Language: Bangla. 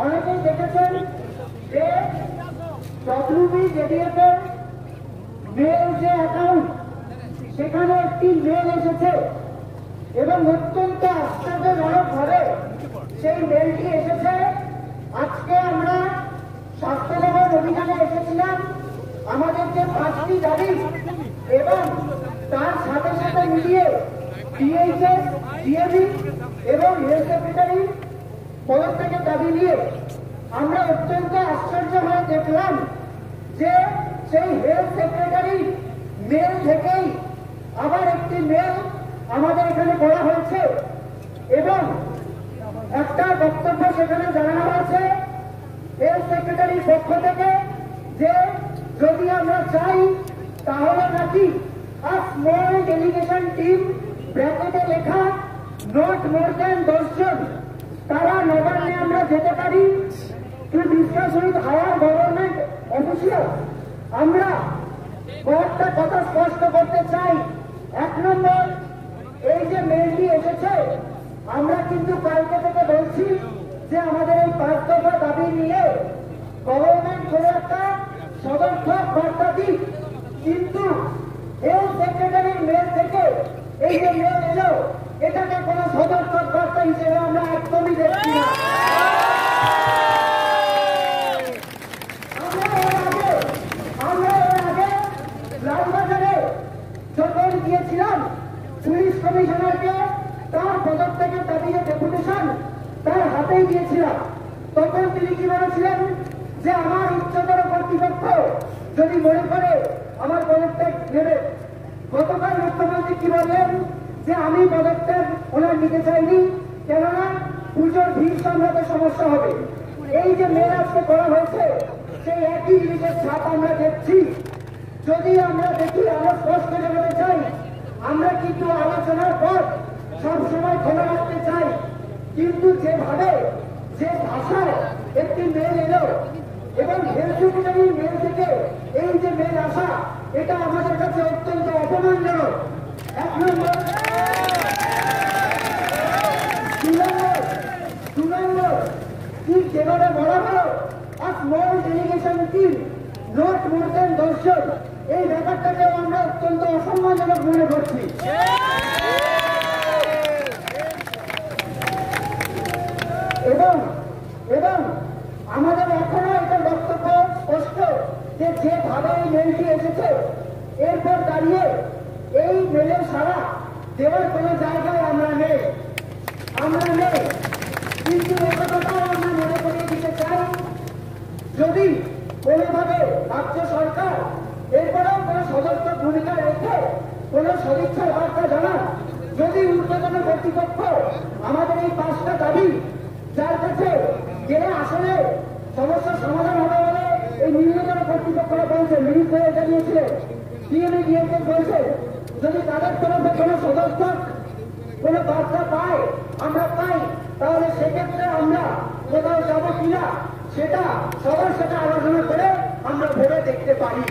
অনেকেই দেখেছেন যে WBJDF এর মেল যে অ্যাকাউন্ট সেখানে একটি মেল এসেছে এবং অত্যন্ত আশ্চর্যজনক ভাবে সেই মেলটি এসেছে। আজকে আমরা স্বাস্থ্য সেবার অভিযানে এসেছিলাম, আমাদের যে 5টি দাবি এবং তার সাথে সাথে মিলিয়ে DHS, DAB এবং হেলথ সেক্রেটারি পদত্যাগের দাবি নিয়ে আমরা অত্যন্ত আশ্চর্য হয়ে দেখলাম যে সেই হেলথ সেক্রেটারি মেল থেকেই আবার একটি মেল আমাদের এখানে করা হয়েছে এবং একটা বক্তব্য সেখানে জানানো হয়েছে হেলথ সেক্রেটারির পক্ষ থেকে যে যদি আমরা চাই তাহলে নাকি a small delegation team ব্র্যাকেটে লেখা not more than 10 জন তারা নবান্নে আমরা যেতে পারি to discuss with higher government officials। আমরা কয়েকটা কথা স্পষ্ট করতে চাই। 1 নম্বর, এই যে মেলটি এসেছে আমরা কিন্তু কালকে থেকে বলছি যে আমাদের এই 5 দফা দাবি নিয়ে গভর্নমেন্ট কোনো একটা সদর্থক বার্তা দিক, কিন্তু হেলথ সেক্রেটারির মেল থেকে এই যে মেল এলো এটাকে কোনো সদর্থক বার্তা হিসেবে আমরা একদমই দেখছি না। আমরা এর আগে লালবাজারে যখন গিয়েছিলাম পুলিশ কমিশনারকে তার পদত্যাগের দাবিতে ডেপুটেশন তার হাতেই দিয়েছিলাম, তখন তিনি কি বলেছিলেন যে আমার উচ্চতর কর্তৃপক্ষ যদি মনে করে আমার পদত্যাগ নেবে। গতকাল মুখ্যমন্ত্রী কি বললেন যে আমি পদত্যাগ ওনার নিতে চাইনি, কেননা পুজোর ভিড় সামলাতে সমস্যা হবে। এই যে মেল আজকে করা হয়েছে সেই একই জিনিসের ছাপ আমরা দেখছি। যদি আমরা দেখি আরো স্পষ্ট জানাতে চাই, আমরা কিন্তু আলোচনার পর সবসময় খোলা রাখতে চাই, কিন্তু যেভাবে যে ভাষায় একটি মেল এলো এবং হেলথ সেক্রেটারির মেল থেকে এই যে মেল আসা এটা আমাদের কাছে অত্যন্ত অপমানজনক। 1 নম্বর। 2 নম্বর, ঠিক যেভাবে বলা হলো a small delegation team not more than 10 জন, এই ব্যাপারটাকেও আমরা অত্যন্ত অসম্মানজনক মনে করছি। এবং আমাদের এখনো এটা বক্তব্য স্পষ্ট যে যেভাবে এই মেলটি এসেছে এরপর দাঁড়িয়ে এই মেলের সারা দেওয়ার কোনো জায়গায় আমরা নেই। কিন্তু একথাটাও আমরা মনে করিয়ে দিতে চাই, যদি কোনোভাবে রাজ্য সরকার এরপরেও কোনো সদর্থক ভূমিকা রেখে কোনো সদিচ্ছার বার্তা জানান, যদি ঊর্ধ্বতন কর্তৃপক্ষ আমাদের এই 5টা দাবি যার কাছে গেলে আসলে সমস্যার সমাধান হবে বলে এই নিম্নতর কর্তৃপক্ষরা বলছে, মিলিত হয়ে জানিয়েছিলেন, ডিএমএ ডিএমকে বলছে, যদি তাদের তরফে কোনো সদর্থক কোনো বার্তা আমরা পাই তাহলে সেক্ষেত্রে আমরা কোথাও যাবো কিনা সেটা সবার সাথে আলোচনা করে আমরা ভেবে দেখতে পারি।